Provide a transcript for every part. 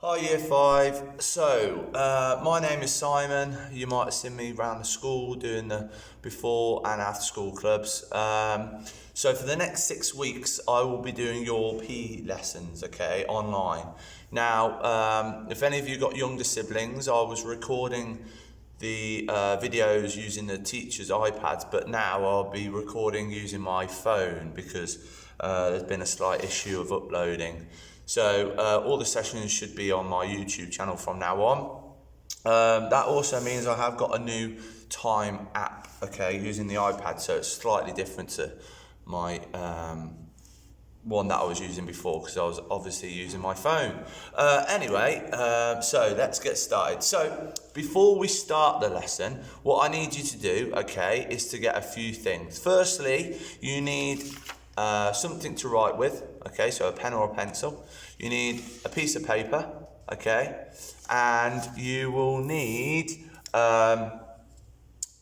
Hi Year 5, so my name is Simon. You might have seen me around the school doing the before and after school clubs. So for the next 6 weeks I will be doing your PE lessons, okay, online. Now if any of you got younger siblings, I was recording the videos using the teacher's iPads, but now I'll be recording using my phone because there's been a slight issue of uploading. So all the sessions should be on my YouTube channel from now on. That also means I have got a new time app, okay, using the iPad, so it's slightly different to my one that I was using before because I was obviously using my phone. So let's get started. So before we start the lesson, what I need you to do, okay, is to get a few things. Firstly, you need something to write with, okay, so a pen or a pencil. You need a piece of paper, okay, and you will need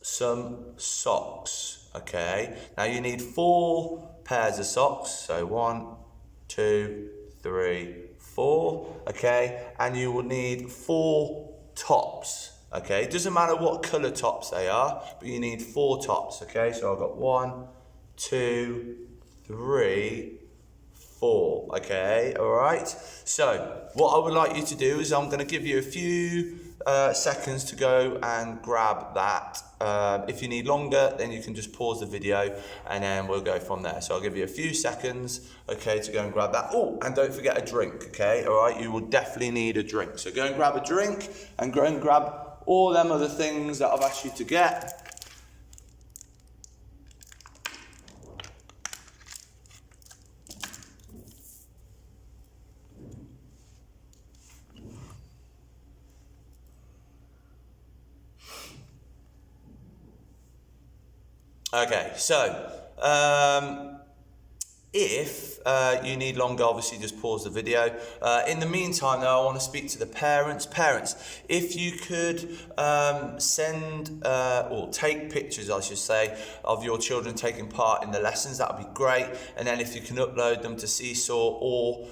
some socks, okay. Now you need 4 pairs of socks, so 1, 2, 3, 4, okay, and you will need 4 tops, okay. It doesn't matter what colour tops they are, but you need 4 tops, okay. So I've got 1, 2, 3, 4, okay, all right. So what I would like you to do is I'm going to give you a few seconds to go and grab that. If you need longer, then you can just pause the video and then we'll go from there. So I'll give you a few seconds, okay, to go and grab that. Oh, and don't forget a drink, okay, all right. You will definitely need a drink. So go and grab a drink and go and grab all them other things that I've asked you to get. Okay, so if you need longer, obviously just pause the video. In the meantime though, I want to speak to the parents. Parents, if you could send or take pictures, I should say, of your children taking part in the lessons, that would be great. And then if you can upload them to Seesaw or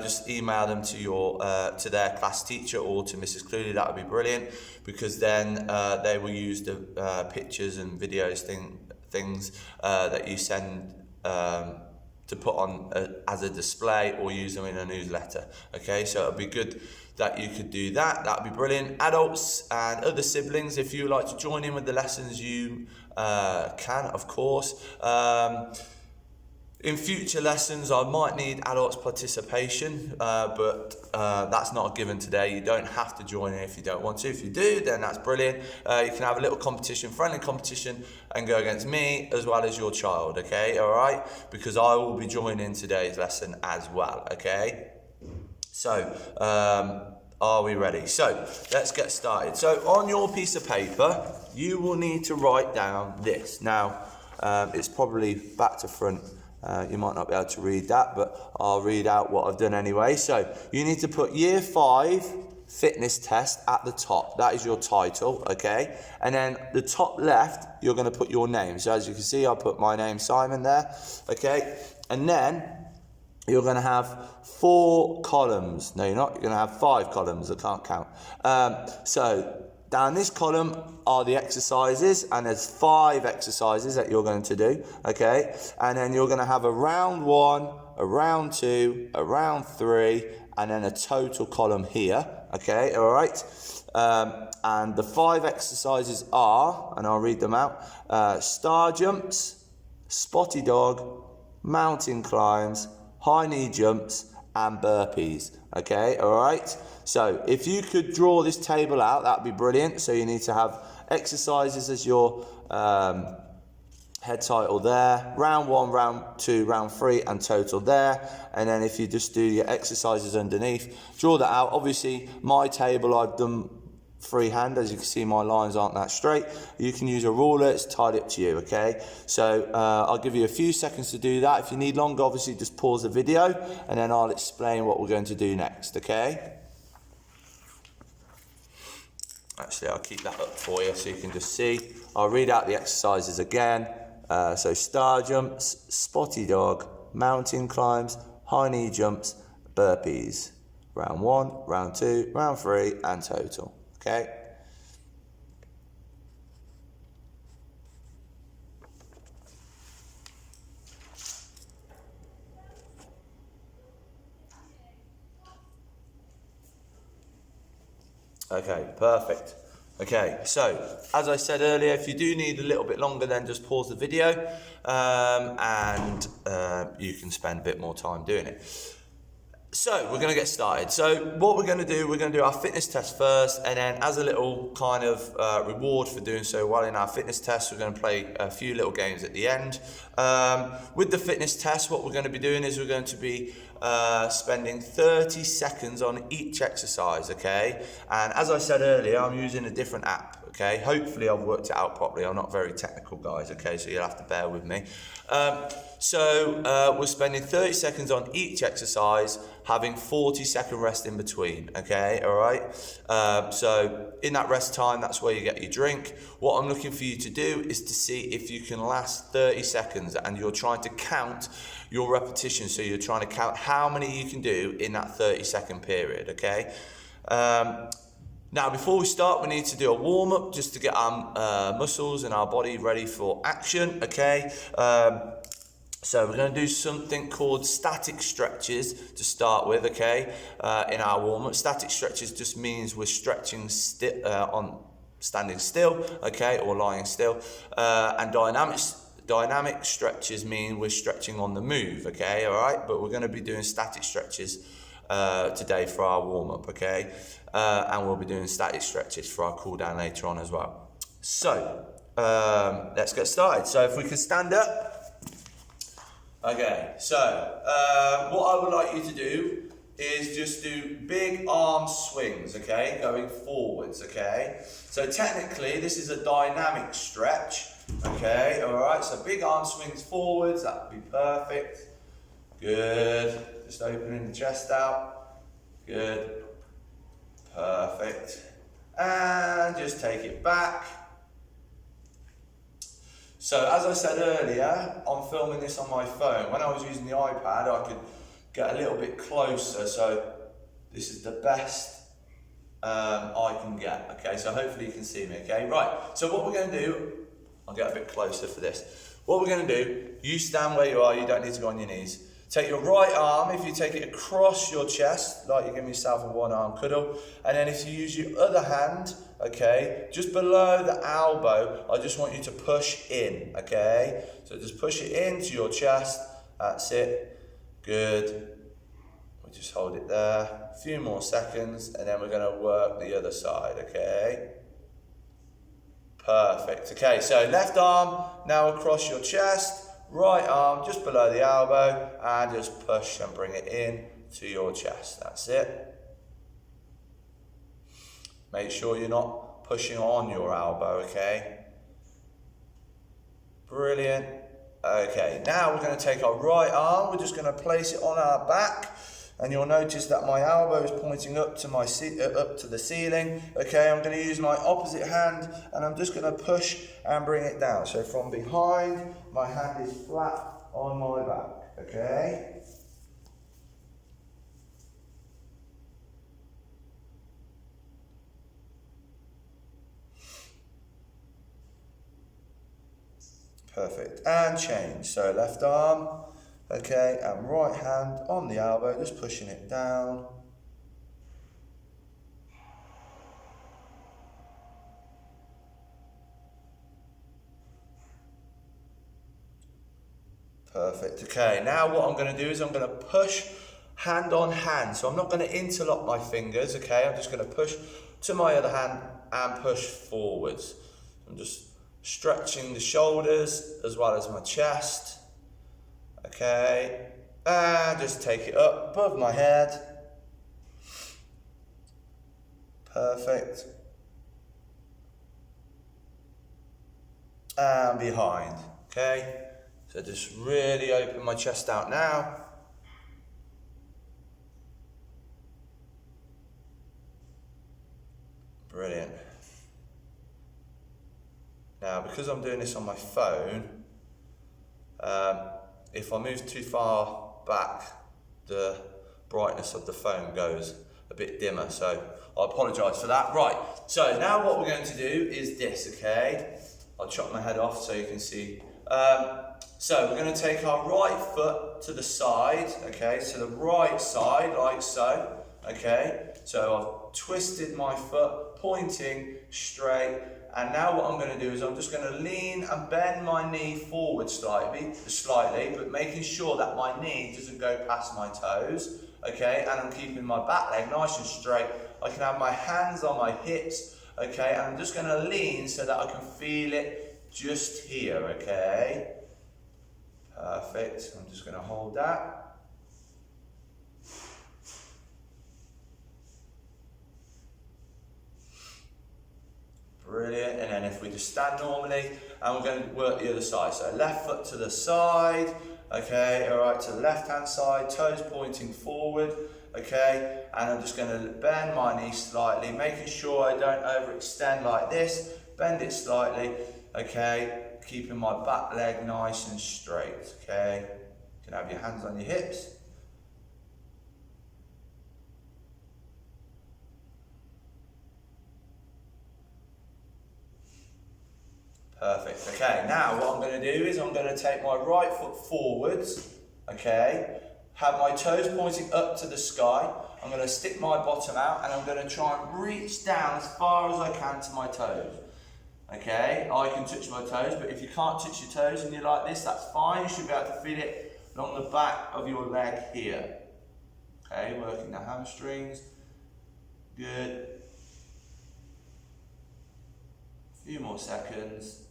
just email them to your to their class teacher or to Mrs. Cluley, that would be brilliant, because then they will use the pictures and videos things that you send to put on as a display or use them in a newsletter, okay. So it'd be good that you could do that. That'd be brilliant. Adults and other siblings, if you would like to join in with the lessons, you can, of course. In future lessons, I might need adults' participation, but that's not a given today. You don't have to join in if you don't want to. If you do, then that's brilliant. You can have a little competition, friendly competition, and go against me as well as your child, okay? All right? Because I will be joining today's lesson as well, okay? So, are we ready? So, let's get started. So, on your piece of paper, you will need to write down this. Now, it's probably back to front. You might not be able to read that, but I'll read out what I've done anyway. So you need to put Year 5 fitness test at the top. That is your title, okay? And then the top left, you're going to put your name. So as you can see, I'll put my name, Simon, there, okay? And then you're going to have 4 columns. No, you're not. You're going to have 5 columns. I can't count. So down this column are the exercises, and there's 5 exercises that you're going to do, okay? And then you're going to have a round 1, a round 2, a round 3, and then a total column here, okay? All right? And the 5 exercises are, and I'll read them out, star jumps, spotty dog, mountain climbs, high knee jumps, and burpees, okay? All right? So if you could draw this table out, that'd be brilliant. So you need to have exercises as your head title there, round 1, round 2, round 3, and total there. And then if you just do your exercises underneath, draw that out. Obviously, my table I've done freehand. As you can see, my lines aren't that straight. You can use a ruler. It's tied up to you, okay? So I'll give you a few seconds to do that. If you need longer, obviously just pause the video and then I'll explain what we're going to do next, okay? Actually, I'll keep that up for you so you can just see. I'll read out the exercises again. So star jumps, spotty dog, mountain climbs, high knee jumps, burpees. round 1, round 2, round 3, and total, okay? Okay, perfect. Okay, so as I said earlier, if you do need a little bit longer, then just pause the video and you can spend a bit more time doing it. So we're going to get started. So what we're going to do our fitness test first, and then as a little kind of reward for doing so well in our fitness test, we're going to play a few little games at the end. With the fitness test, what we're going to be doing is we're going to be spending 30 seconds on each exercise, okay? And as I said earlier, I'm using a different app, okay? Hopefully I've worked it out properly. I'm not very technical, guys, okay? So you'll have to bear with me. We're spending 30 seconds on each exercise, having 40-second rest in between, okay, all right? So in that rest time, that's where you get your drink. What I'm looking for you to do is to see if you can last 30 seconds, and you're trying to count your repetitions. So you're trying to count how many you can do in that 30-second period, okay? Now, before we start, we need to do a warm-up just to get our muscles and our body ready for action, okay? So we're going to do something called static stretches to start with, okay, in our warm-up. Static stretches just means we're stretching on standing still, okay, or lying still. And dynamic stretches mean we're stretching on the move, okay, all right? But we're going to be doing static stretches today for our warm-up, okay? And we'll be doing static stretches for our cool-down later on as well. So let's get started. So if we can stand up. Okay, so what I would like you to do is just do big arm swings, okay, going forwards, okay? So technically, this is a dynamic stretch, okay, all right? So big arm swings forwards, that would be perfect. Good, just opening the chest out. Good, perfect. And just take it back. So as I said earlier, I'm filming this on my phone. When I was using the iPad, I could get a little bit closer. So this is the best I can get. Okay, so hopefully you can see me. Okay, right. So what we're going to do, I'll get a bit closer for this. What we're going to do, you stand where you are. You don't need to go on your knees. Take your right arm, if you take it across your chest, like you're giving yourself a one-arm cuddle, and then if you use your other hand, okay, just below the elbow, I just want you to push in, okay? So just push it into your chest, that's it, good. We'll just hold it there, a few more seconds, and then we're gonna work the other side, okay? Perfect, okay, so left arm now across your chest, right arm just below the elbow, and just push and bring it in to your chest. That's it. Make sure you're not pushing on your elbow, okay? Brilliant. Okay, now we're going to take our right arm, we're just going to place it on our back, and you'll notice that my elbow is pointing up to the ceiling. Okay, I'm going to use my opposite hand, and I'm just going to push and bring it down. So from behind, my hand is flat on my back. Okay. Perfect. And change. So left arm. Okay, and right hand on the elbow, just pushing it down. Perfect. Okay, now what I'm going to do is I'm going to push hand on hand. So I'm not going to interlock my fingers, okay? I'm just going to push to my other hand and push forwards. I'm just stretching the shoulders as well as my chest. Okay, and just take it up above my head. Perfect. And behind, okay? So just really open my chest out now. Brilliant. Now, because I'm doing this on my phone, if I move too far back, the brightness of the phone goes a bit dimmer, so I apologise for that. Right, so now what we're going to do is this, okay? I'll chop my head off so you can see. So we're going to take our right foot to the side, okay? So the right side, like so, okay? So I've twisted my foot, pointing straight. And now what I'm going to do is I'm just going to lean and bend my knee forward slightly, but making sure that my knee doesn't go past my toes, okay? And I'm keeping my back leg nice and straight. I can have my hands on my hips, okay? And I'm just going to lean so that I can feel it just here, okay? Perfect. I'm just going to hold that. Brilliant. And then if we just stand normally, and we're going to work the other side. So left foot to the side, okay, all right, to the left hand side, toes pointing forward, okay, and I'm just going to bend my knee slightly, making sure I don't overextend like this, bend it slightly, okay, keeping my back leg nice and straight, okay. You can have your hands on your hips. Perfect. Okay, now what I'm going to do is I'm going to take my right foot forwards, okay, have my toes pointing up to the sky. I'm going to stick my bottom out and I'm going to try and reach down as far as I can to my toes. Okay, I can touch my toes, but if you can't touch your toes and you're like this, that's fine. You should be able to feel it along the back of your leg here. Okay, working the hamstrings. Good. A few more seconds.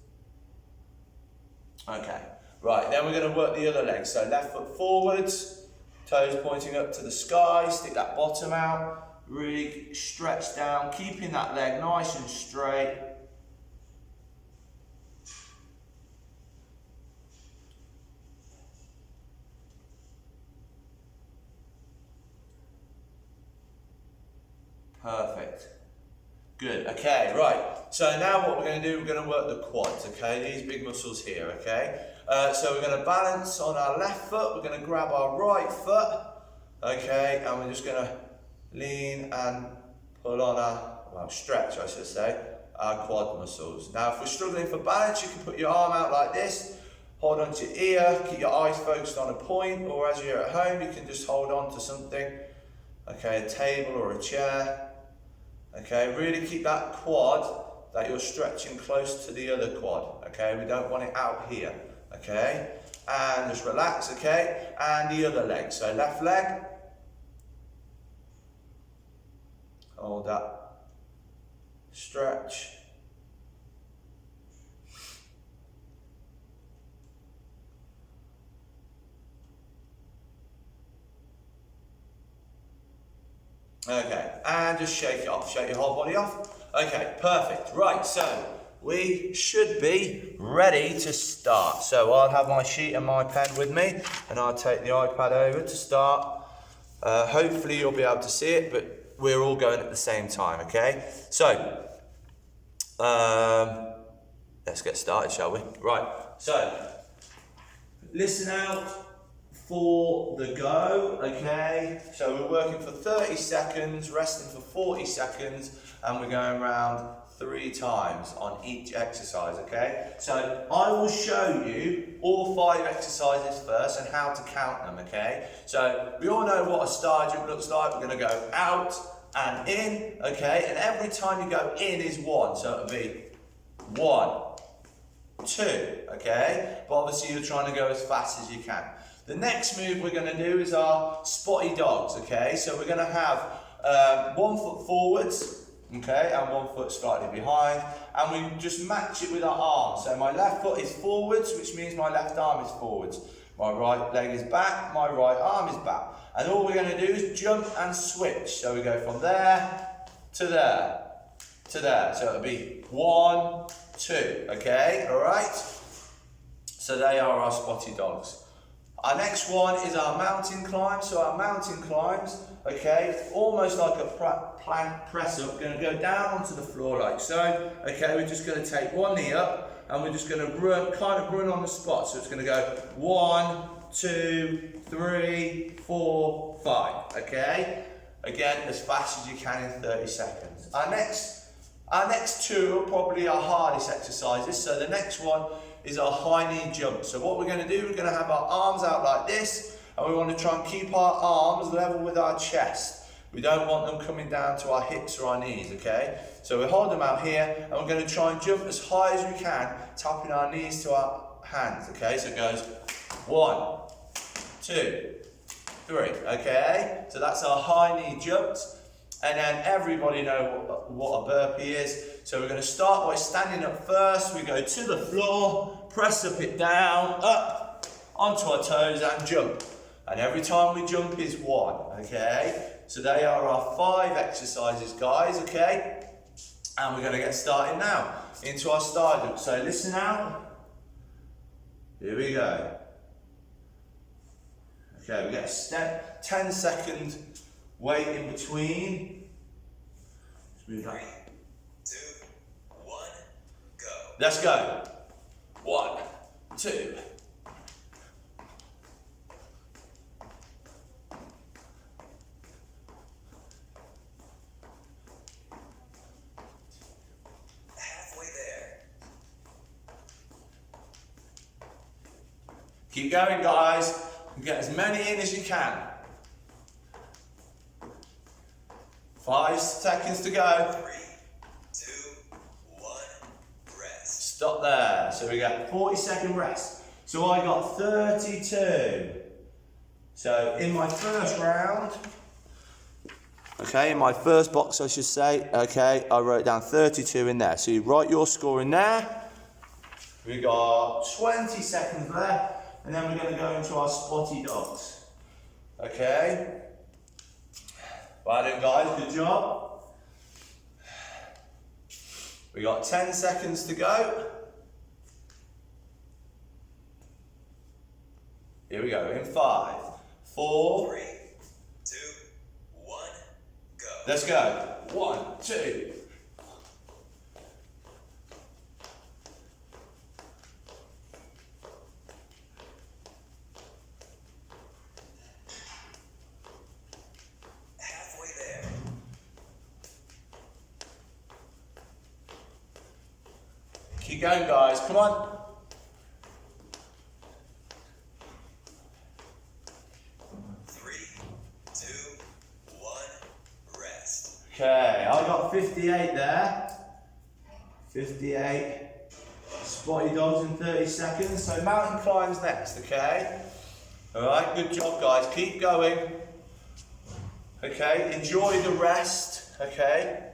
Okay, right, then we're going to work the other leg. So left foot forwards, toes pointing up to the sky, stick that bottom out, really stretch down, keeping that leg nice and straight. Perfect. Good, okay, right. So now what we're going to do, we're going to work the quads, okay? These big muscles here, okay? So we're going to balance on our left foot, we're going to grab our right foot, okay? And we're just going to lean and pull on our, well, stretch I should say, our quad muscles. Now if we're struggling for balance, you can put your arm out like this, hold on to your ear, keep your eyes focused on a point, or as you're at home, you can just hold on to something, okay? A table or a chair. Okay, really keep that quad that you're stretching close to the other quad, okay? We don't want it out here, okay? And just relax, okay? And the other leg, so left leg. Hold that. Stretch. Okay, and just shake it off, shake your whole body off. Okay, perfect. Right, so we should be ready to start. So I'll have my sheet and my pen with me, and I'll take the iPad over to start. Hopefully you'll be able to see it, but we're all going at the same time, okay? So, let's get started, shall we? Right, so, listen out for the go, okay? So we're working for 30 seconds, resting for 40 seconds, and we're going around 3 times on each exercise, okay? So I will show you all 5 exercises first and how to count them, okay? So we all know what a star jump looks like. We're gonna go out and in, okay? And every time you go in is 1, so it'll be 1, 2, okay? But obviously you're trying to go as fast as you can. The next move we're going to do is our Spotty Dogs, okay? So we're going to have 1 foot forwards, okay, and 1 foot slightly behind, and we just match it with our arms. So my left foot is forwards, which means my left arm is forwards. My right leg is back, my right arm is back. And all we're going to do is jump and switch. So we go from there to there to there. So it'll be 1, 2, okay, all right? So they are our Spotty Dogs. Our next one is our mountain climb. So our mountain climbs, okay, almost like a plank press up. We're going to go down onto the floor like so. Okay, we're just going to take one knee up and we're just going to run, kind of run on the spot. So it's going to go 1, 2, 3, 4, 5. Okay? Again, as fast as you can in 30 seconds. Our next two are probably our hardest exercises. So the next one is our high knee jump. So what we're going to do, we're going to have our arms out like this, and we want to try and keep our arms level with our chest. We don't want them coming down to our hips or our knees, okay? So we hold them out here, and we're going to try and jump as high as we can, tapping our knees to our hands, okay? So it goes 1, 2, 3, okay? So that's our high knee jumps. And then everybody know what a burpee is. So we're going to start by standing up first. We go to the floor, press up it down, up, onto our toes and jump. And every time we jump is 1, okay? So they are our 5 exercises, guys, okay? And we're going to get started now into our star jump. So listen out. Here we go. Okay, we get a step, 10-second wait in between. 3, 2, 1, go. Let's go. 1, 2. Halfway there. Keep going, guys. Get as many in as you can. 5 seconds to go. 3, 2, 1, rest. Stop there. So we got 40-second rest. So I got 32. So in my first round, okay, in my first box I should say, okay, I wrote down 32 in there. So you write your score in there. We got 20 seconds left, and then we're going to go into our Spotty Dogs. Okay. Well done, guys, good job. We got 10 seconds to go. Here we go, in 5, 4, 3, 2, 1, go. Let's go. 1, 2. Keep going, guys. Come on. Three, 2, 1, rest. Okay, I got 58 there. 58. Spotty Dogs in 30 seconds. So mountain climbs next, okay? Alright, good job, guys. Keep going. Okay, enjoy the rest, okay?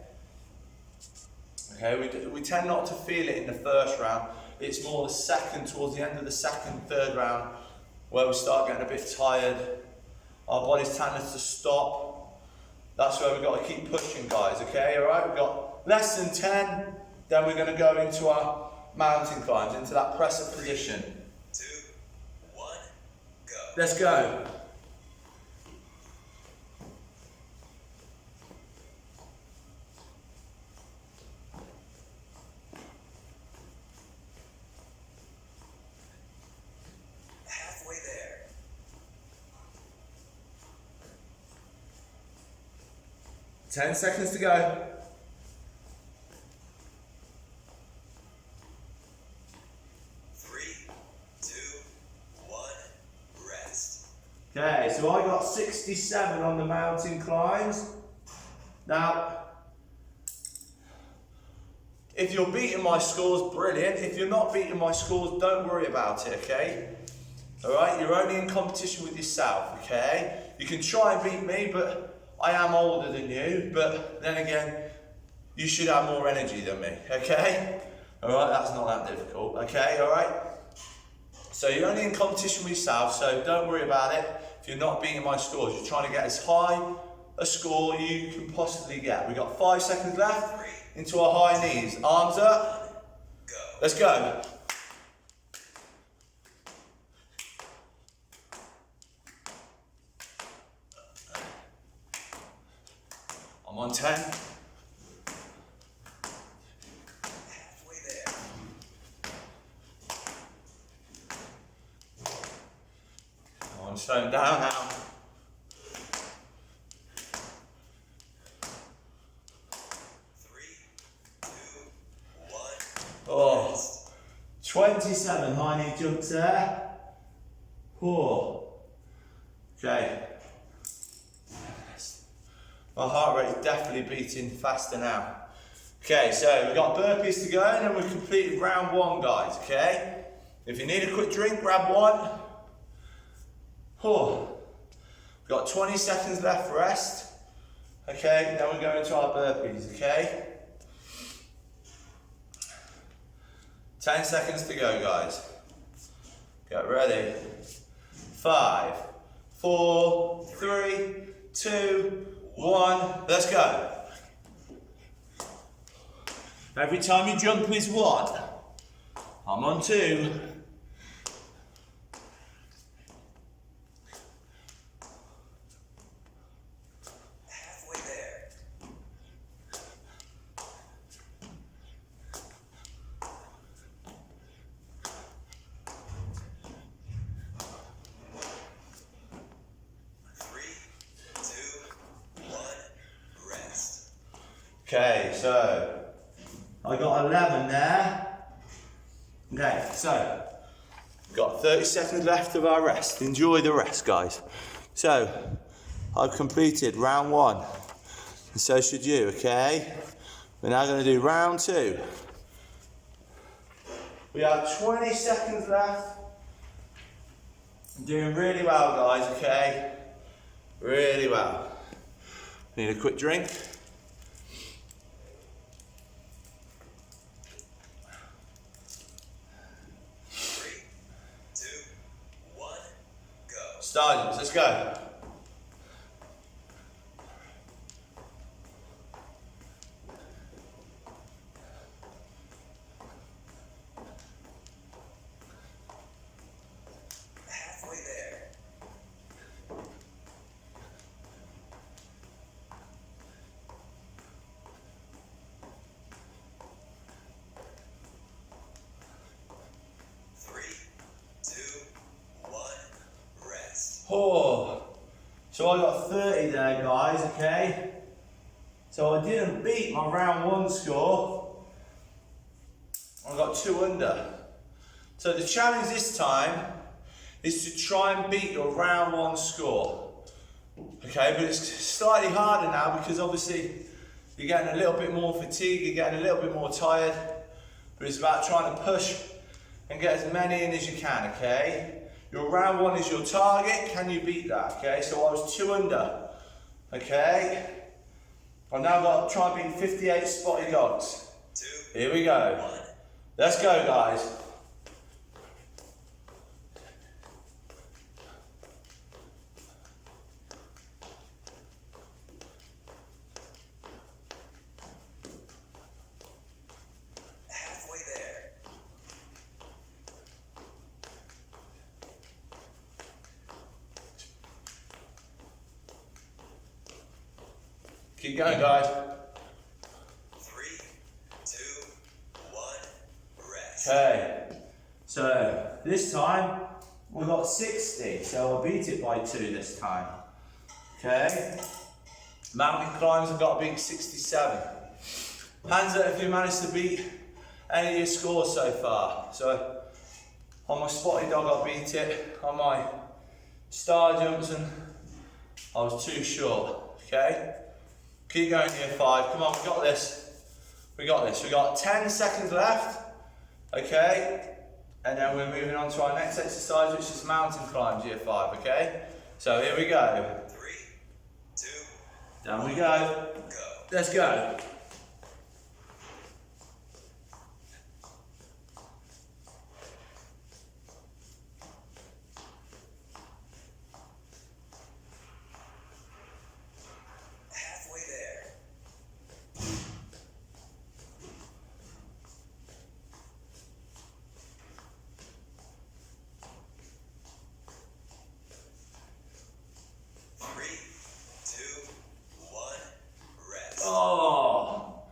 Okay, we tend not to feel it in the first round. It's more the second, towards the end of the second, third round, where we start getting a bit tired. Our body's telling us to stop. That's where we've got to keep pushing, guys, okay? All right, we've got less than 10. Then we're going to go into our mountain climbs, into that press-up position. 2, 1, go. Let's go. Halfway there. 10 seconds to go. 3, 2, 1, rest. Okay, so I got 67 on the mountain climbs. Now, if you're beating my scores, brilliant. If you're not beating my scores, don't worry about it, okay? Alright, you're only in competition with yourself, okay? You can try and beat me, but I am older than you. But then again, you should have more energy than me, okay? Alright, that's not that difficult, okay? Alright? So you're only in competition with yourself, so don't worry about it. If you're not beating my scores, you're trying to get as high a score you can possibly get. We've got 5 seconds left. Into our high knees. Arms up. Go. Let's go. I'm on 10. Halfway there. Slow down now. Oh, 27 high knee jumps there. 4. Okay. My heart rate is definitely beating faster now. Okay, so we've got burpees to go and then we've completed round 1, guys, okay? If you need a quick drink, grab one. We've got 20 seconds left rest. Okay, then we're going into our burpees, okay? 10 seconds to go, guys. Get ready. 5, 4, 3, 2, 1. Let's go. Every time you jump is 1. I'm on 2. Halfway there. 3, 2, 1. Rest. Okay, so I got 11 there. Okay, so we've got 30 seconds left of our rest. Enjoy the rest, guys. So I've completed round 1, and so should you, okay? We're now going to do round 2. We have 20 seconds left. Doing really well, guys, okay? Really well. Need a quick drink. 3, 2, 1. Go. Sergeants, let's go. Halfway there. 3, 2, 1. Rest. So I got 30 there, guys, okay? So I didn't beat my round 1 score. I got 2 under. So the challenge this time is to try and beat your round 1 score. Okay, but it's slightly harder now because obviously you're getting a little bit more fatigue, you're getting a little bit more tired, but it's about trying to push and get as many in as you can, okay? Your round 1 is your target, can you beat that, okay? So I was 2 under, okay? I've now got to try and beat 58 Spotty Dogs. 2, Here we go. 1. Let's go, guys. Halfway there. Keep going, guys. 3, 2, 1. Rest. Okay, so this time we got 60, so I beat it by 2 this time. Okay, mountain climbs I've got to beat 67. Hands up if you managed to beat any of your scores so far. So on my Spotty Dog I beat it, on my star jumps and I was too short. Okay, keep going year 5, come on, we got this. We got this, we got 10 seconds left. Okay, and then we're moving on to our next exercise, which is mountain climbs, year 5, okay? So here we go. 3, 2, Down we go. go. Let's go. Halfway there. 3, 2, 1. Rest. Oh.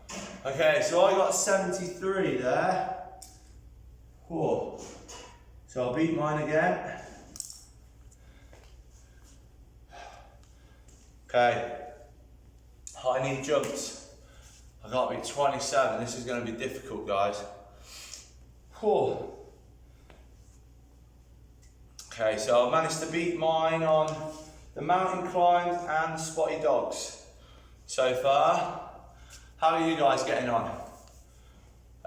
Okay, so I got 73 there. Whoa. So I'll beat mine again. Okay, high knee jumps. I got to be 27. This is going to be difficult, guys. Whew. Okay, so I managed to beat mine on the mountain climbs and the Spotty Dogs so far. How are you guys getting on?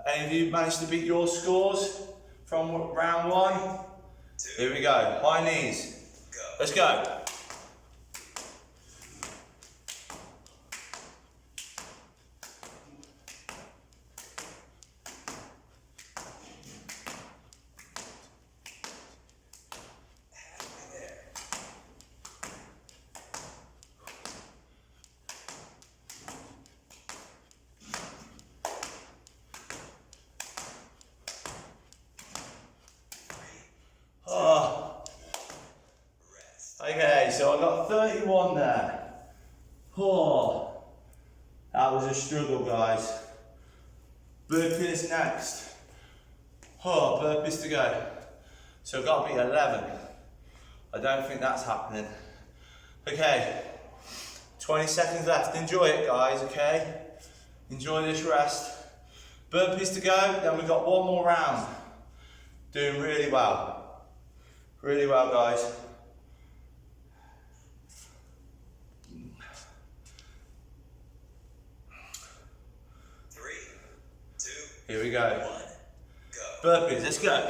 Any of you managed to beat your scores from round one? Here we go, high knees. Let's go. Okay, so I got 31 there. Oh, that was a struggle, guys. Burpees next. Oh, burpees to go. So I've got to be 11. I don't think that's happening. Okay, 20 seconds left. Enjoy it, guys, okay? Enjoy this rest. Burpees to go, then we've got one more round. Doing really well. Really well, guys. Here we go. Burpees, let's go.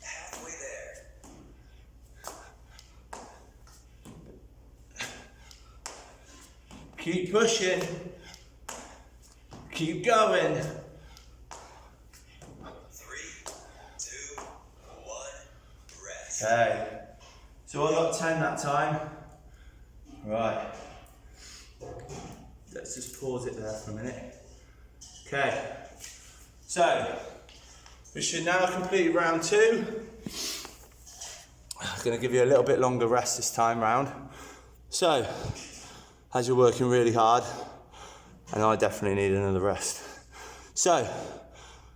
Halfway there. Keep pushing. Keep going. Okay, so I got 10 that time. Right, let's just pause it there for a minute. Okay, so we should now complete round 2. I'm going to give you a little bit longer rest this time round. So, as you're working really hard, and I definitely need another rest. So,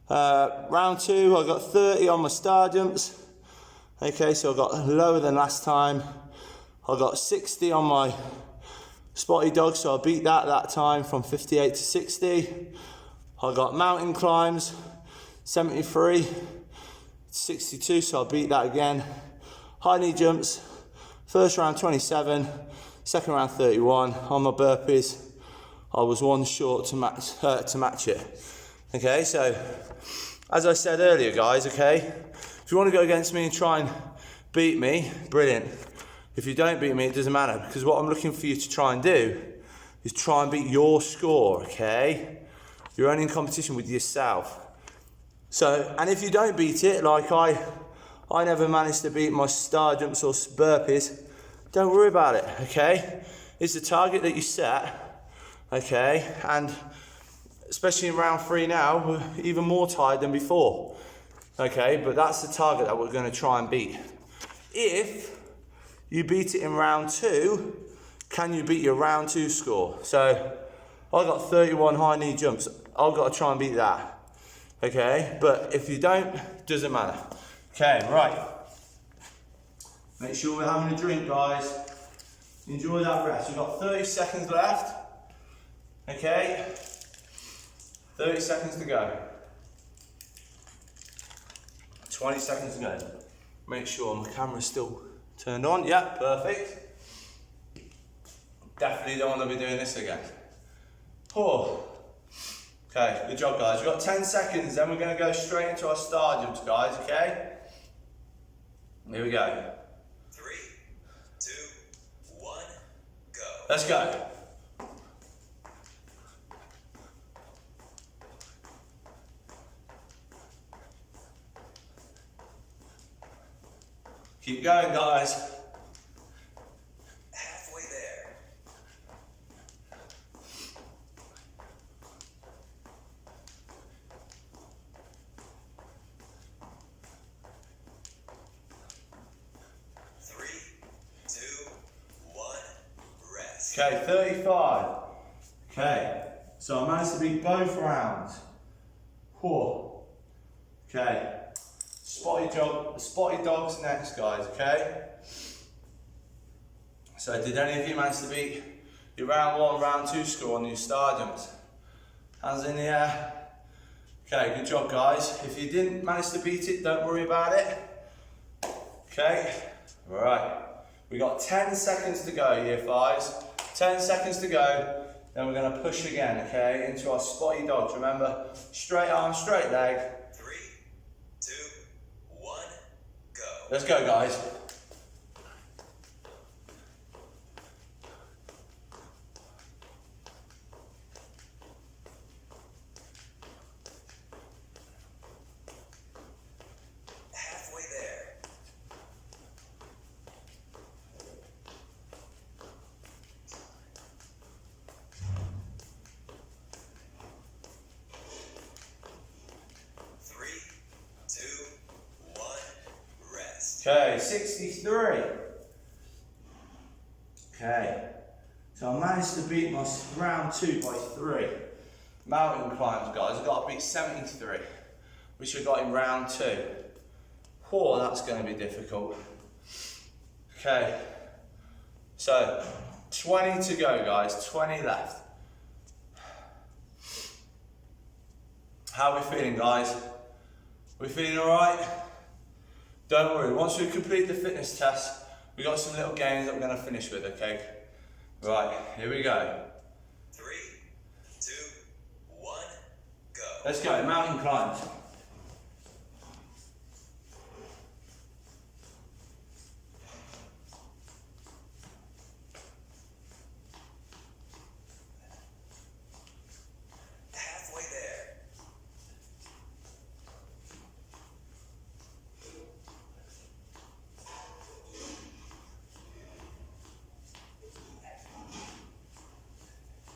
round 2, I got 30 on my star jumps. Okay, so I got lower than last time. I got 60 on my Spotty Dogs, so I beat that time from 58 to 60. I got mountain climbs, 73, 62, so I beat that again. High knee jumps, first round 27, second round 31. On my burpees, I was one short to match it. Okay, so as I said earlier, guys, okay, if you want to go against me and try and beat me, brilliant. If you don't beat me, it doesn't matter, because what I'm looking for you to try and do is try and beat your score, okay? You're only in competition with yourself. So, and if you don't beat it, like I never managed to beat my star jumps or burpees, don't worry about it, okay? It's the target that you set, okay? And especially in round 3 now, we're even more tired than before. Okay, but that's the target that we're going to try and beat. If you beat it in round 2, can you beat your round 2 score? So, I got 31 high knee jumps. I've got to try and beat that. Okay, but if you don't, doesn't matter. Okay, right. Make sure we're having a drink, guys. Enjoy that rest. We've got 30 seconds left. Okay, 30 seconds to go. 20 seconds to go. Make sure my camera's still turned on. Yeah, perfect. Definitely don't want to be doing this again. Oh. Okay, good job, guys. We've got 10 seconds, then we're going to go straight into our star jumps, guys, okay? Here we go. 3, 2, 1, go. Let's go. Keep going, guys. Halfway there. 3, 2, 1, rest. Okay, 35. Okay, So I managed to beat both rounds. Whoa. Okay. Spotty Dogs next, guys, okay? So did any of you manage to beat your round 1, round 2 score on your star jumps? Hands in the air. Okay, good job, guys. If you didn't manage to beat it, don't worry about it. Okay, right. We got 10 seconds to go, year 5s. 10 seconds to go, then we're gonna push again, okay, into our Spotty Dogs. Remember, straight arm, straight leg. 3, 2, 1, go. Let's go, guys. Halfway there. 3, 2, 1, rest. Okay, 63. Okay, so I managed to beat my round 2 by 3. Mountain climbs, guys, I got to beat 73, which I got in round 2. Whoa, that's going to be difficult. Okay, so 20 to go, guys, 20 left. How are we feeling, guys? We feeling all right? Don't worry, once we complete the fitness test, we got some little games that we're going to finish with, okay? Right, here we go. 3, 2, 1, go. Let's go, mountain climbs. Halfway there.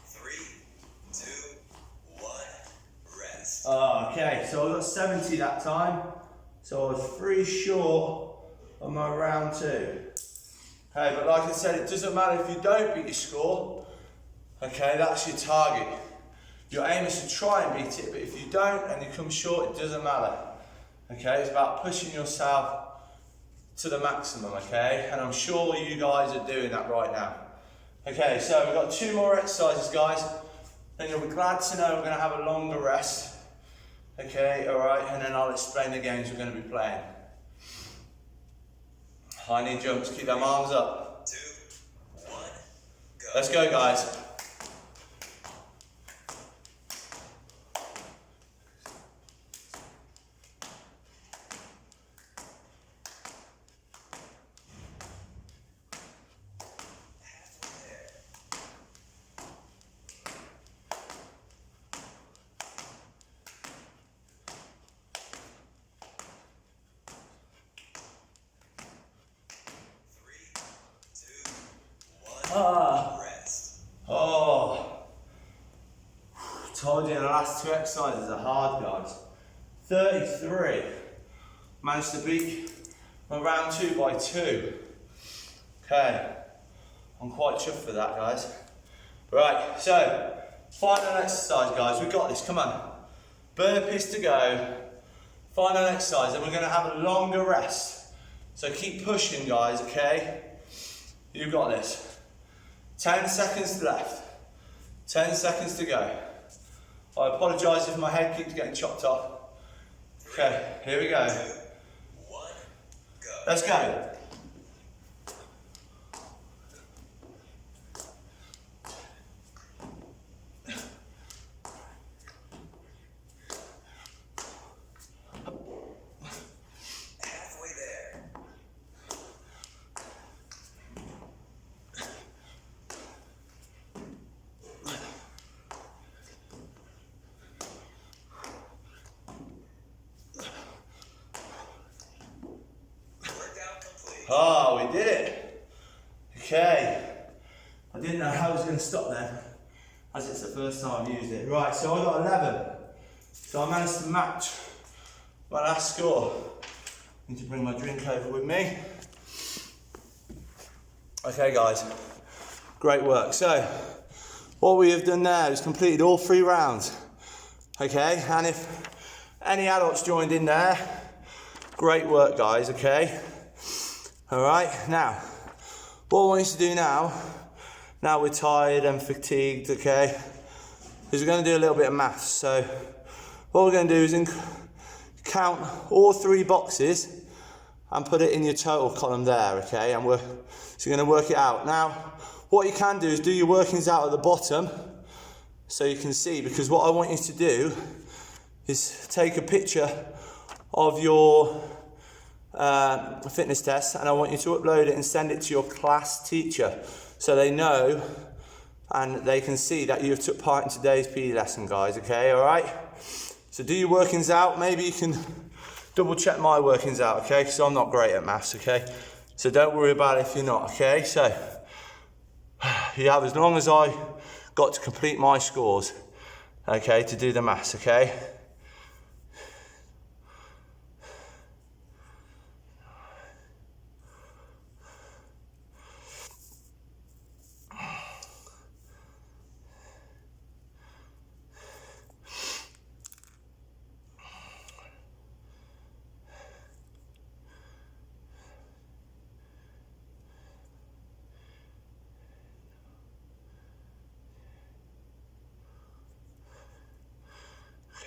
3, 2, 1, rest. Okay, so I got 70 that time. So I was 3 short on my round 2. Okay, but like I said, it doesn't matter if you don't beat your score. Okay, that's your target. Your aim is to try and beat it, but if you don't and you come short, it doesn't matter. Okay, it's about pushing yourself to the maximum, okay? And I'm sure you guys are doing that right now. Okay, so we've got 2 more exercises, guys. Then you'll be glad to know we're gonna have a longer rest. Okay, all right, and then I'll explain the games we're gonna be playing. High knee jumps, keep them arms up. 2, 1, go. Let's go, guys. Halfway there. 3, 2, 1, rest. Oh, told you the last 2 exercises are hard, guys. 33. Managed to beat my round 2 by 2. Okay, I'm quite chuffed for that, guys. Right, so final exercise, guys. We've got this. Come on, burpees to go. Final exercise, and we're going to have a longer rest. So keep pushing, guys. Okay, you've got this. 10 seconds left. 10 seconds to go. I apologise if my head keeps getting chopped off. Okay, here we go. 2, 1, go. Let's go. Halfway there. 'Oh, we did it. Okay. I didn't know how I was going to stop then, as it's the first time I've used it. Right, so I got 11. So I managed to match my last score. Need to bring my drink over with me. Okay, guys. Great work. So, what we have done there is completed all 3 rounds. Okay, and if any adults joined in there, great work guys, okay? Alright, now, what I want you to do now we're tired and fatigued, okay, is we're going to do a little bit of maths. So what we're going to do is count all 3 boxes and put it in your total column there, okay? And so you're going to work it out. Now, what you can do is do your workings out at the bottom so you can see, because what I want you to do is take a picture of your fitness test, and I want you to upload it and send it to your class teacher so they know and they can see that you took part in today's PE lesson, guys, okay? All right? So do your workings out. Maybe you can double check my workings out, okay? Because I'm not great at maths, okay? So don't worry about it if you're not, okay? So you have as long as I got to complete my scores, okay, to do the maths, okay?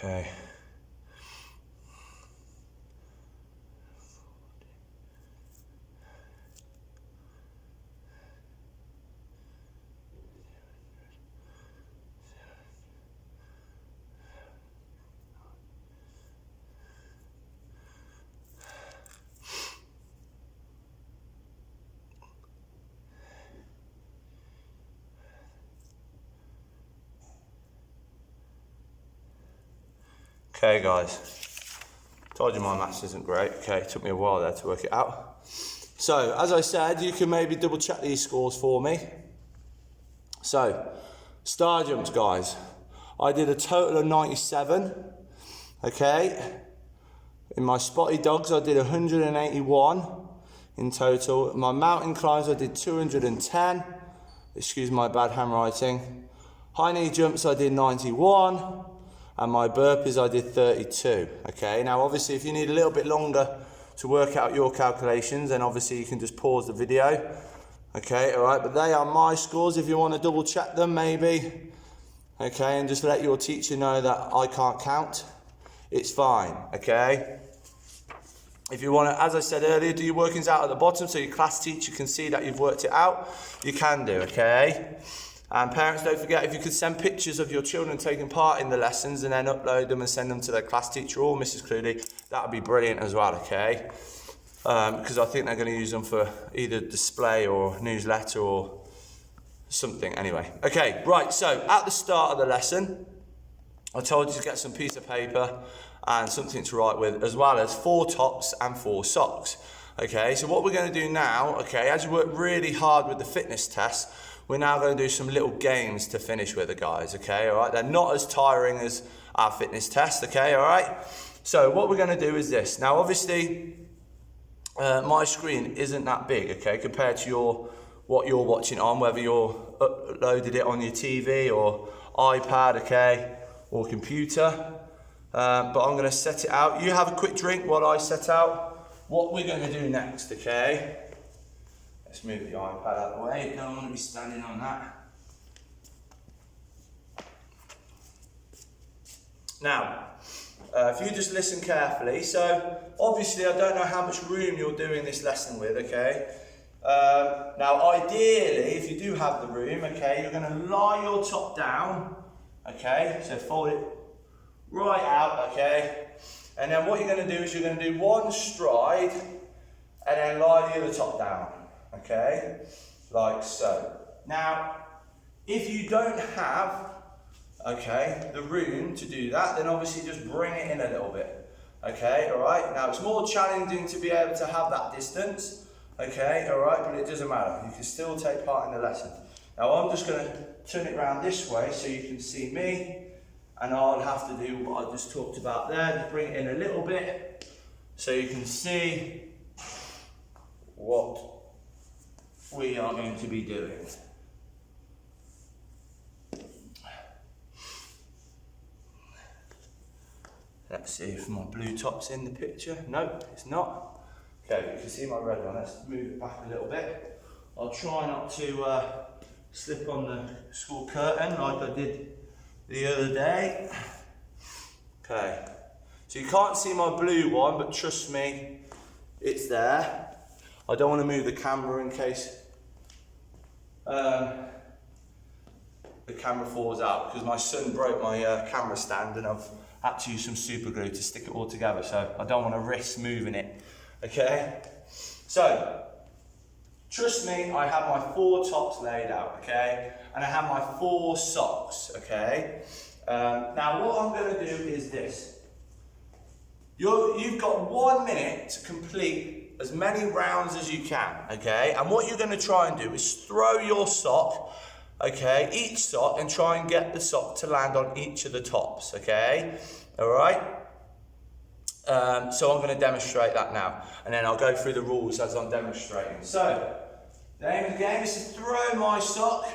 Okay. Okay guys, told you my maths isn't great, okay, it took me a while there to work it out. So, as I said, you can maybe double check these scores for me. So, star jumps guys, I did a total of 97, okay. In my Spotty Dogs I did 181 in total. In my mountain climbs I did 210, excuse my bad handwriting. High knee jumps I did 91. And my burpees I did 32, okay? Now obviously if you need a little bit longer to work out your calculations, then obviously you can just pause the video, okay, all right? But they are my scores. If you want to double check them maybe, okay, and just let your teacher know that I can't count, it's fine, okay? If you want to, as I said earlier, do your workings out at the bottom so your class teacher can see that you've worked it out, you can do, okay? And parents, don't forget, if you could send pictures of your children taking part in the lessons and then upload them and send them to their class teacher or Mrs. Cludy, that would be brilliant as well, okay? Because I think they're going to use them for either display or newsletter or something anyway. Okay, right, so at the start of the lesson, I told you to get some piece of paper and something to write with, as well as 4 tops and 4 socks. Okay, so what we're going to do now, okay, as you work really hard with the fitness test, we're now going to do some little games to finish with the guys, okay, all right? They're not as tiring as our fitness test, okay, all right? So what we're going to do is this. Now, obviously, my screen isn't that big, okay, compared to what you're watching on, whether you're uploaded it on your TV or iPad, okay, or computer. But I'm going to set it out. You have a quick drink while I set out what we're going to do next, okay? Let's move the iPad out of the way. Don't want to be standing on that. Now, if you just listen carefully. So, obviously, I don't know how much room you're doing this lesson with, okay? Now, ideally, if you do have the room, okay, you're going to lie your top down, okay? So, fold it right out, okay? And then what you're going to do is you're going to do one stride and then lie the other top down. Okay, like so. Now, if you don't have, okay, the room to do that, then obviously just bring it in a little bit. Okay, all right. Now, it's more challenging to be able to have that distance. Okay, all right, but it doesn't matter. You can still take part in the lesson. Now, I'm just going to turn it around this way so you can see me, and I'll have to do what I just talked about there. Just bring it in a little bit so you can see what we are going to be doing. Let's see if my blue top's in the picture. Nope, it's not. Okay, you can see my red one. Let's move it back a little bit. I'll try not to slip on the school curtain like I did the other day. Okay, so you can't see my blue one, but trust me, it's there. I don't want to move the camera in case the camera falls out, because my son broke my camera stand and I've had to use some super glue to stick it all together, so I don't want to risk moving it. Okay, so trust me, I have my 4 tops laid out, okay, and I have my 4 socks, okay. Now what I'm going to do is this. You've got 1 minute to complete as many rounds as you can, okay, and what you're going to try and do is throw your sock, okay, each sock, and try and get the sock to land on each of the tops, okay, all right. So I'm going to demonstrate that now, and then I'll go through the rules as I'm demonstrating. So the aim of the game is to throw my sock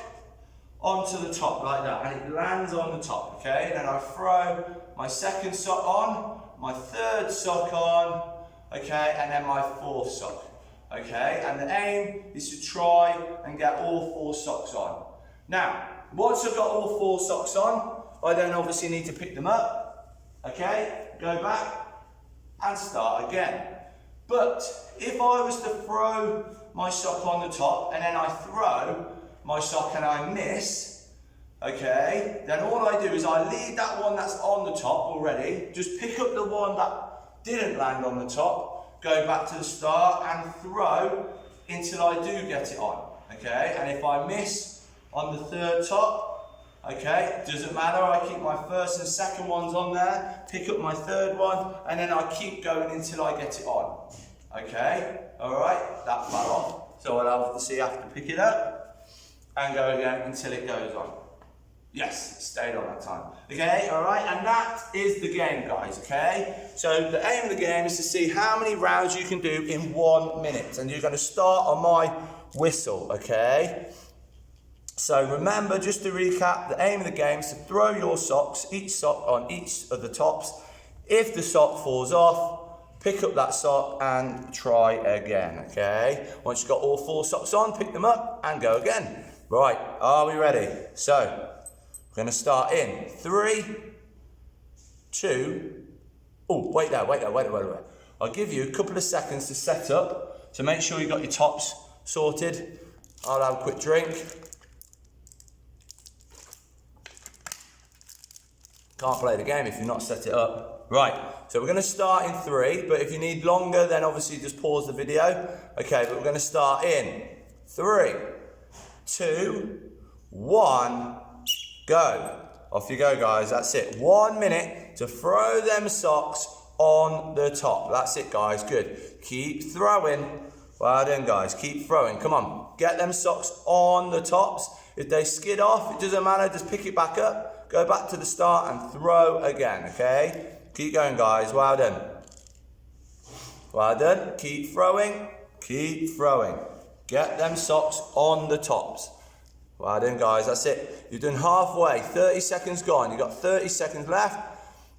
onto the top like that, and it lands on the top, okay, and then I throw my 2nd sock on, my 3rd sock on, okay, and then my 4th sock, okay, and the aim is to try and get all 4 socks on. Now, once I've got all 4 socks on, I then obviously need to pick them up, okay, go back and start again. But if I was to throw my sock on the top and then I throw my sock and I miss, okay, then all I do is I leave that one that's on the top already, just pick up the one that didn't land on the top, go back to the start and throw until I do get it on, okay, and if I miss on the 3rd top, okay, doesn't matter, I keep my 1st and 2nd ones on there, pick up my 3rd one, and then I keep going until I get it on, okay, alright, that fell off, so I'll obviously have to pick it up and go again until it goes on. Yes, it stayed on that time. Okay, alright, and that is the game, guys, okay? So the aim of the game is to see how many rounds you can do in 1 minute, and you're going to start on my whistle, okay? So remember, just to recap, the aim of the game is to throw your socks, each sock on each of the tops. If the sock falls off, pick up that sock and try again, okay? Once you've got all 4 socks on, pick them up and go again. Right, are we ready? So, we're going to start in 3, 2, oh, wait. I'll give you a couple of seconds to set up, so make sure you've got your tops sorted. I'll have a quick drink. Can't play the game if you've not set it up. Right, so we're going to start in 3, but if you need longer, then obviously just pause the video. Okay, but we're going to start in 3, 2, 1, go. Off you go, guys, that's it. 1 minute to throw them socks on the top. That's it, guys, good. Keep throwing. Well done, guys, keep throwing. Come on, get them socks on the tops. If they skid off, it doesn't matter, just pick it back up. Go back to the start and throw again, okay? Keep going, guys. Well done. Well done. Keep throwing. Keep throwing. Get them socks on the tops. Well done, guys. That's it. You've done halfway. 30 seconds gone. You've got 30 seconds left.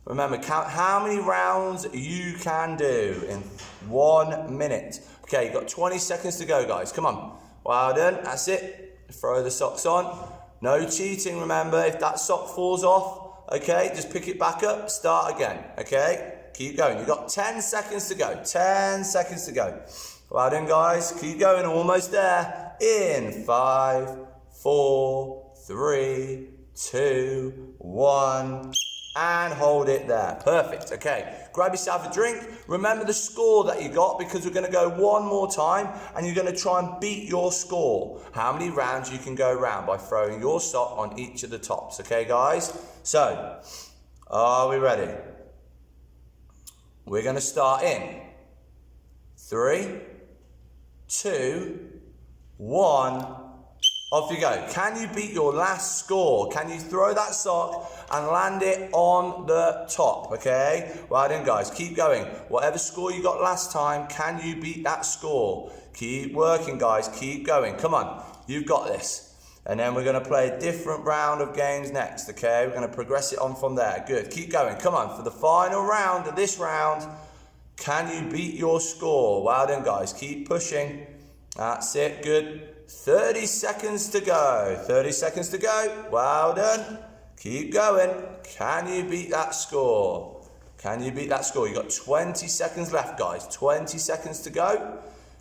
Remember, count how many rounds you can do in 1 minute. Okay, you've got 20 seconds to go, guys. Come on. Well done. That's it. Throw the socks on. No cheating, remember. If that sock falls off, okay, just pick it back up, start again, okay? Keep going. You've got 10 seconds to go. 10 seconds to go. Well done, guys. Keep going. Almost there. In 5, 4, 3, 2, 1. And hold it there. Perfect. Okay. Grab yourself a drink. Remember the score that you got, because we're going to go one more time and you're going to try and beat your score. How many rounds you can go around by throwing your sock on each of the tops. Okay, guys? So, are we ready? We're going to start in 3, 2, 1. Off you go. Can you beat your last score? Can you throw that sock and land it on the top? Okay? Well done, guys. Keep going. Whatever score you got last time, can you beat that score? Keep working, guys. Keep going. Come on. You've got this. And then we're going to play a different round of games next, okay? We're going to progress it on from there. Good. Keep going. Come on. For the final round of this round, can you beat your score? Well done, guys. Keep pushing. That's it. Good. 30 seconds to go. 30 seconds to go. Well done. Keep going. Can you beat that score? Can you beat that score? You've got 20 seconds left, guys. 20 seconds to go.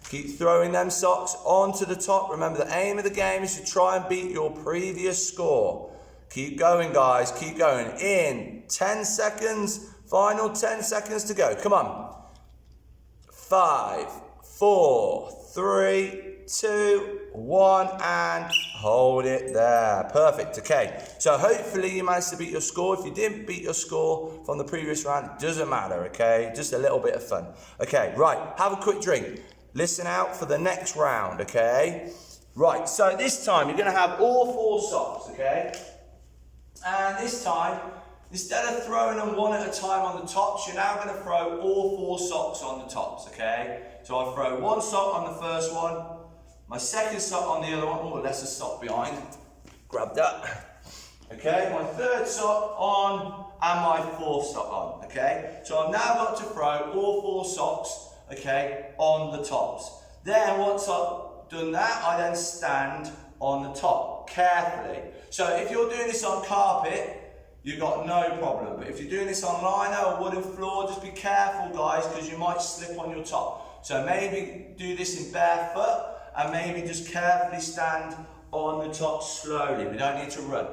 Keep throwing them socks onto the top. Remember, the aim of the game is to try and beat your previous score. Keep going, guys. Keep going. In 10 seconds. Final 10 seconds to go. Come on. 5, 4, 3, 2, 1, and hold it there. Perfect. Okay. So hopefully you managed to beat your score. If you didn't beat your score from the previous round, it doesn't matter. Okay. Just a little bit of fun. Okay. Right. Have a quick drink. Listen out for the next round, okay? Right, so this time you're going to have all 4 socks, okay? And this time, instead of throwing them one at a time on the tops, you're now going to throw all 4 socks on the tops, okay? So I throw 1 sock on the first one, my second sock on the other one. Oh, there's a sock behind. Grab that. Okay, my third sock on and my 4th sock on, okay? So I've now got to throw all 4 socks, okay, on the tops. Then once I've done that, I then stand on the top carefully. So if you're doing this on carpet, you've got no problem. But if you're doing this on lino or wooden floor, just be careful, guys, because you might slip on your top. So maybe do this in barefoot and maybe just carefully stand on the top slowly. We don't need to run.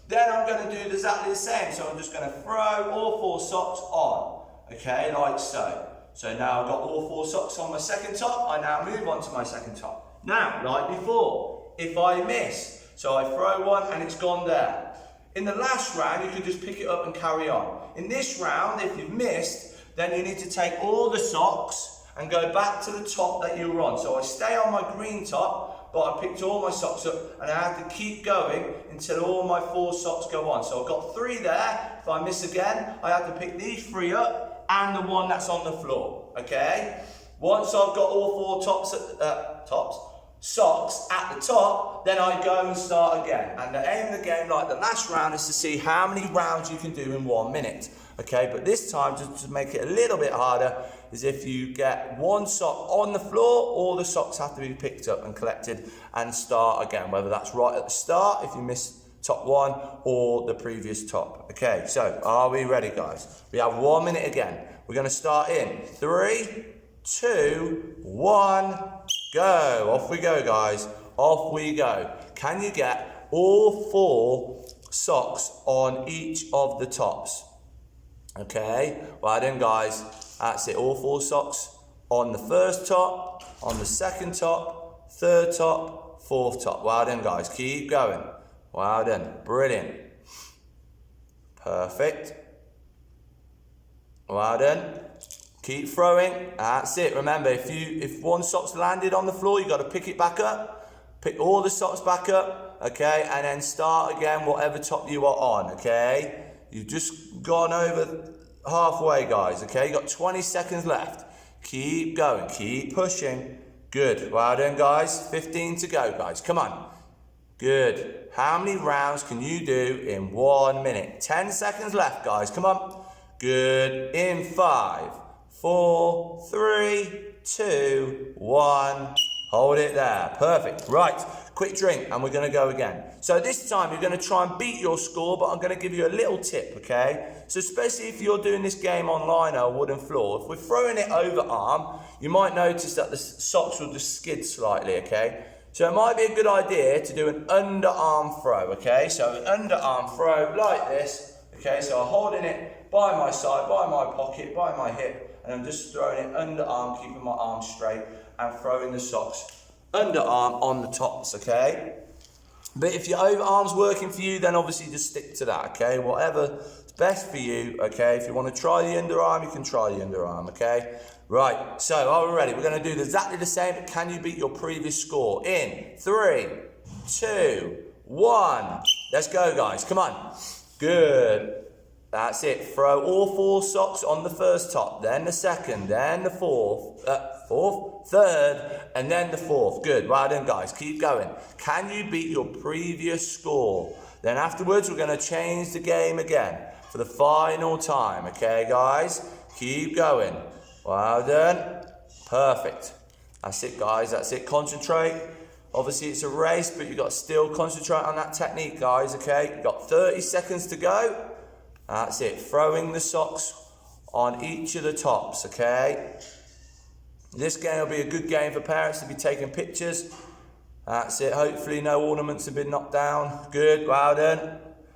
Then I'm going to do exactly the same. So I'm just going to throw all 4 socks on, okay, like so. So now I've got all 4 socks on my second top. I now move on to my second top. Now, like before, if I miss, so I throw one and it's gone there. In the last round, you can just pick it up and carry on. In this round, if you've missed, then you need to take all the socks and go back to the top that you were on. So I stay on my green top, but I picked all my socks up and I have to keep going until all my 4 socks go on. So I've got 3 there. If I miss again, I have to pick these 3 up and the one that's on the floor, okay? Once I've got all 4 socks at the top, then I go and start again. And the aim of the game, like the last round, is to see how many rounds you can do in 1 minute, okay? But this time, just to make it a little bit harder, is if you get 1 sock on the floor, all the socks have to be picked up and collected and start again, whether that's right at the start, if you miss top 1 or the previous top. Okay, so are we ready, guys? We have 1 minute again. We're going to start in 3, 2, 1, go. Off we go, guys. Off we go. Can you get all 4 socks on each of the tops? Okay, well done, guys. That's it. All 4 socks on the first top, on the second top, third top, fourth top. Well done, guys. Keep going. Well done. Brilliant. Perfect. Well done. Keep throwing. That's it. Remember, if one sock's landed on the floor, you've got to pick it back up. Pick all the socks back up. Okay, and then start again whatever top you are on. Okay, you've just gone over halfway, guys. Okay, you've got 20 seconds left. Keep going. Keep pushing. Good. Well done, guys. 15 to go, guys. Come on. Good. How many rounds can you do in 1 minute? 10 seconds left, guys. Come on. Good. In 5, 4, 3, 2, 1. Hold it there. Perfect. Right. Quick drink and we're going to go again. So this time you're going to try and beat your score, but I'm going to give you a little tip, okay? So especially if you're doing this game online or wooden floor, if we're throwing it over arm, you might notice that the socks will just skid slightly, okay? So it might be a good idea to do an underarm throw, okay? So an underarm throw like this, okay? So I'm holding it by my side, by my pocket, by my hip, and I'm just throwing it underarm, keeping my arm straight, and throwing the socks underarm on the tops, okay? But if your overarm's working for you, then obviously just stick to that, okay? Whatever's best for you, okay? If you want to try the underarm, you can try the underarm, okay? Right, so are we ready? We're going to do exactly the same, but can you beat your previous score? In 3, 2, 1. Let's go, guys. Come on. Good. That's it. Throw all 4 socks on the first top, then the second, then the fourth, third, and then the fourth. Good. Well done, guys. Keep going. Can you beat your previous score? Then afterwards, we're going to change the game again for the final time. Okay, guys? Keep going. Well done. Perfect. That's it, guys. That's it. Concentrate. Obviously, it's a race, but you've got to still concentrate on that technique, guys. Okay? You've got 30 seconds to go. That's it. Throwing the socks on each of the tops, okay? This game will be a good game for parents to be taking pictures. That's it. Hopefully no ornaments have been knocked down. Good. Well done.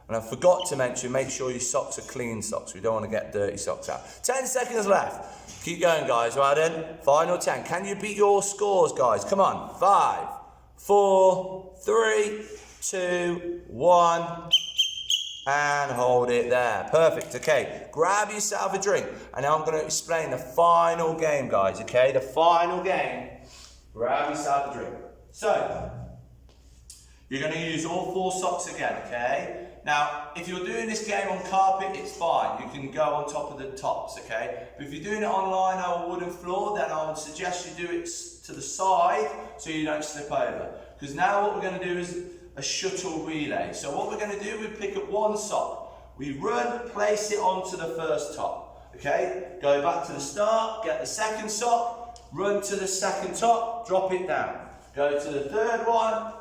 And I forgot to mention, make sure your socks are clean socks. We don't want to get dirty socks out. 10 seconds left. Keep going, guys. Well done. Final 10. Can you beat your scores, guys? Come on. 5, 4, 3, 2, 1. And hold it there. Perfect. Okay, grab yourself a drink. And now I'm going to explain the final game, guys. Okay, the final game. Grab yourself a drink. So, you're going to use all 4 socks again, okay? Now, if you're doing this game on carpet, it's fine. You can go on top of the tops, okay? But if you're doing it online on a wooden floor, then I would suggest you do it to the side so you don't slip over. Because now what we're going to do is a shuttle relay. So what we're going to do, we pick up 1 sock, we run, place it onto the first top, okay? Go back to the start, get the second sock, run to the second top, drop it down. Go to the third one,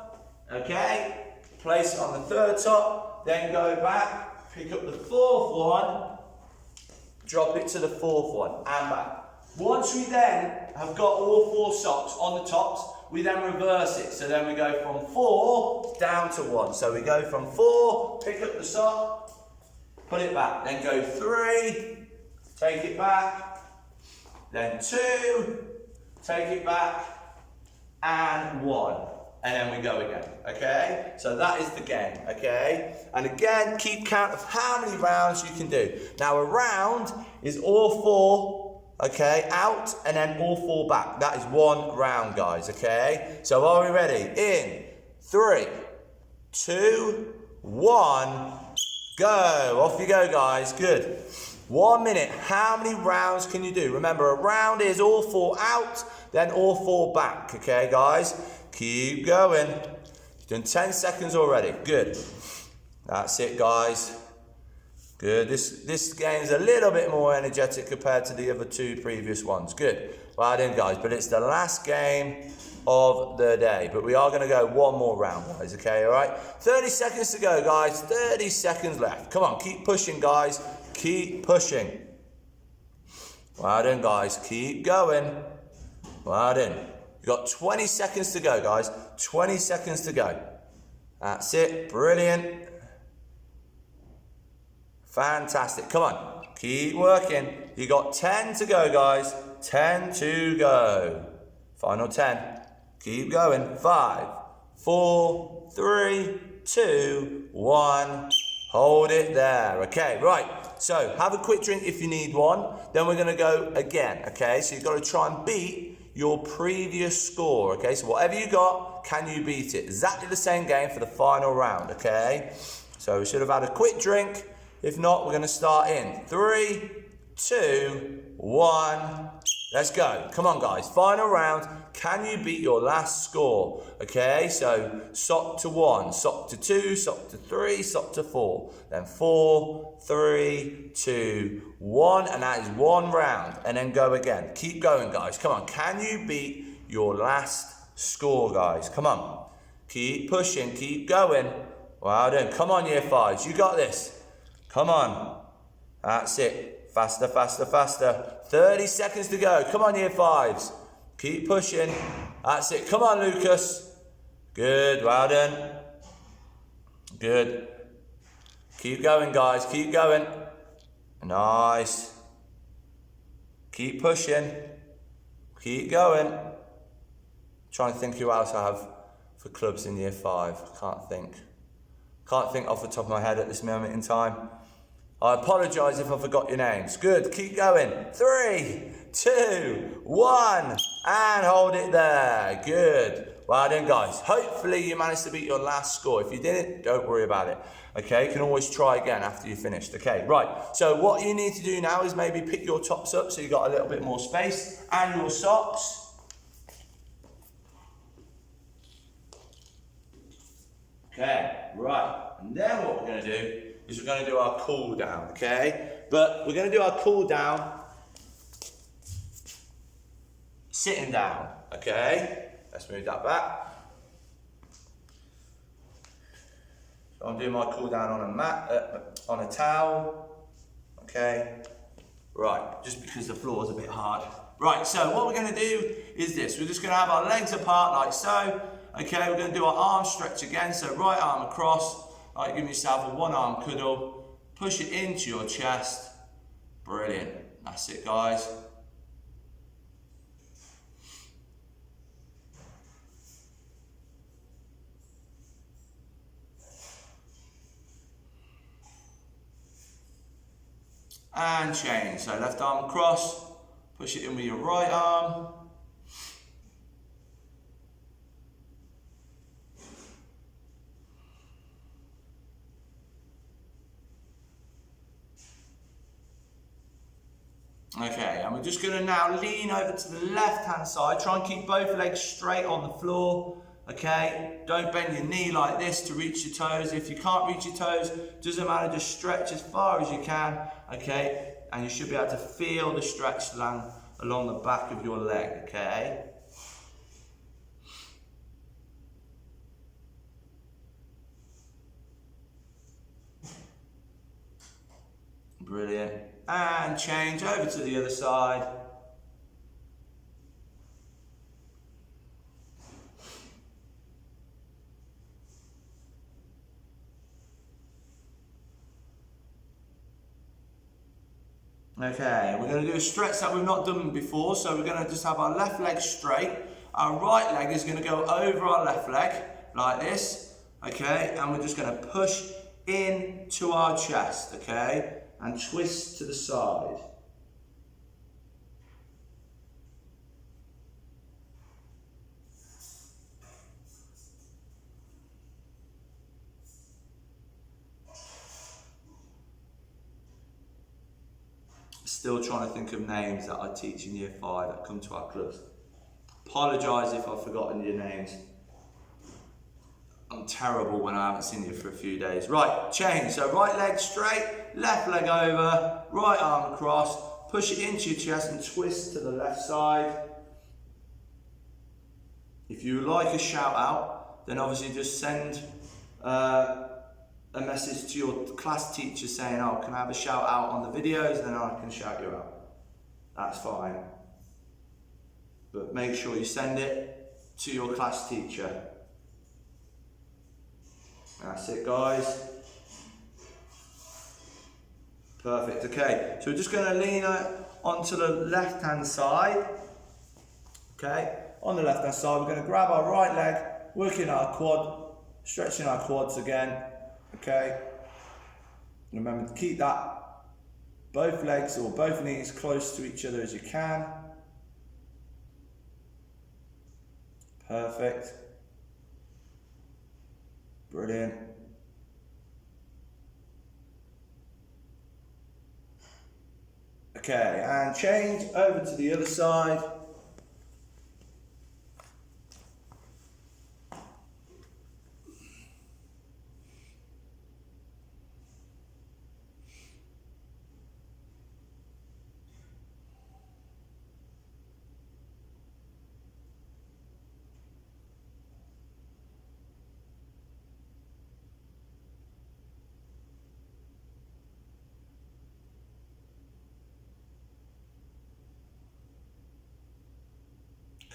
okay? Place it on the third top, then go back, pick up the 4th one, drop it to the 4th one, and back. Once we then have got all 4 socks on the tops, we then reverse it. So then we go from 4 down to 1. So we go from 4, pick up the sock, put it back. Then go 3, take it back. Then 2, take it back. And 1. And then we go again. Okay? So that is the game. Okay? And again, keep count of how many rounds you can do. Now a round is all 4. Okay, out and then all 4 back. That is 1 round, guys, okay? So are we ready? In 3, 2, 1, go. Off you go, guys. Good. 1 minute. How many rounds can you do? Remember, a round is all 4 out, then all 4 back, okay, guys? Keep going. You've done 10 seconds already. Good. That's it, guys. Good. This game's a little bit more energetic compared to the other 2 previous ones. Good. Well done, guys. But it's the last game of the day. But we are going to go 1 more round, guys. Okay, all right? 30 seconds to go, guys. 30 seconds left. Come on, keep pushing, guys. Keep pushing. Well done, guys. Keep going. Well done. You've got 20 seconds to go, guys. 20 seconds to go. That's it. Brilliant. Fantastic. Come on. Keep working. You got 10 to go, guys. 10 to go. Final 10. Keep going. 5, 4, 3, 2, 1. Hold it there. Okay, right. So have a quick drink if you need one. Then we're going to go again. Okay, so you've got to try and beat your previous score. Okay, so whatever you got, can you beat it? Exactly the same game for the final round. Okay, so we should have had a quick drink. If not, we're going to start in 3, 2, 1. Let's go. Come on, guys. Final round. Can you beat your last score? Okay, so sock to 1, sock to 2, sock to 3, sock to 4. Then 4, 3, 2, 1. And that is 1 round. And then go again. Keep going, guys. Come on. Can you beat your last score, guys? Come on. Keep pushing. Keep going. Well done. Come on, year 5s. You got this. Come on. That's it. Faster, faster, faster. 30 seconds to go. Come on, year 5s. Keep pushing. That's it. Come on, Lucas. Good. Well done. Good. Keep going, guys. Keep going. Nice. Keep pushing. Keep going. Trying to think who else I have for clubs in year 5. Can't think. Can't think off the top of my head at this moment in time. I apologise if I forgot your names. Good, keep going. 3, 2, 1, and hold it there. Good. Well done, guys. Hopefully you managed to beat your last score. If you didn't, don't worry about it. Okay, you can always try again after you're finished. Okay, right. So what you need to do now is maybe pick your tops up so you've got a little bit more space, and your socks. Okay, right. And then what we're going to do is we're going to do our cool down, okay? But we're going to do our cool down sitting down, okay? Let's move that back. So I'm doing my cool down on a mat, on a towel, okay? Right, just because the floor is a bit hard. Right, so what we're going to do is this. We're just going to have our legs apart like so. Okay, we're going to do our arm stretch again. So right arm across, like give yourself a one arm cuddle, push it into your chest. Brilliant. That's it, guys. And change. So left arm across, push it in with your right arm. Okay, and we're just going to now lean over to the left hand side. Try and keep both legs straight on the floor. Okay, don't bend your knee like this to reach your toes. If you can't reach your toes, doesn't matter, just stretch as far as you can. Okay, and you should be able to feel the stretch along the back of your leg. Okay. Brilliant. And change over to the other side. Okay, we're going to do a stretch that we've not done before, so we're going to just have our left leg straight. Our right leg is going to go over our left leg, like this, okay, and we're just going to push into our chest, okay, and twist to the side. Still trying to think of names that I teach in year 5 that come to our clubs. Apologise if I've forgotten your names. I'm terrible when I haven't seen you for a few days. Right, change. So right leg straight, left leg over, right arm across, push it into your chest and twist to the left side. If you would like a shout out, then obviously just send a message to your class teacher saying, oh, can I have a shout out on the videos, and then I can shout you out. That's fine. But make sure you send it to your class teacher. That's it, guys. Perfect, okay. So we're just going to lean onto the left hand side. Okay, on the left hand side, we're going to grab our right leg, working our quad, stretching our quads again. Okay, remember to keep that both legs or both knees close to each other as you can. Perfect. Brilliant. Okay, and change over to the other side.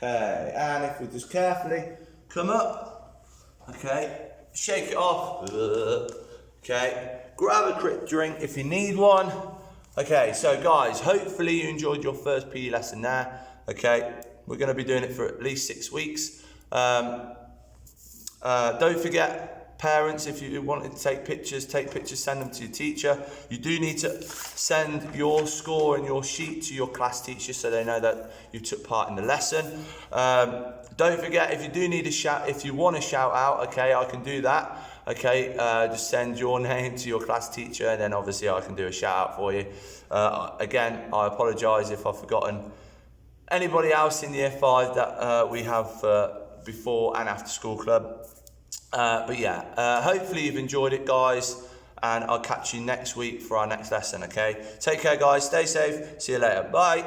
Okay, and if we just carefully come up, okay, shake it off, okay, grab a quick drink if you need one. Okay, so guys, hopefully you enjoyed your first PE lesson there. Okay, we're going to be doing it for at least 6 weeks. Don't forget, parents, if you wanted to take pictures, send them to your teacher. You do need to send your score and your sheet to your class teacher so they know that you took part in the lesson. Don't forget, if you do need a shout, if you want a shout out, okay, I can do that. Okay, just send your name to your class teacher, and then obviously I can do a shout out for you. Again, I apologise if I've forgotten anybody else in year 5 that we have before and after school club. But yeah, hopefully you've enjoyed it, guys, and I'll catch you next week for our next lesson. Okay, take care, guys, stay safe, see you later, bye.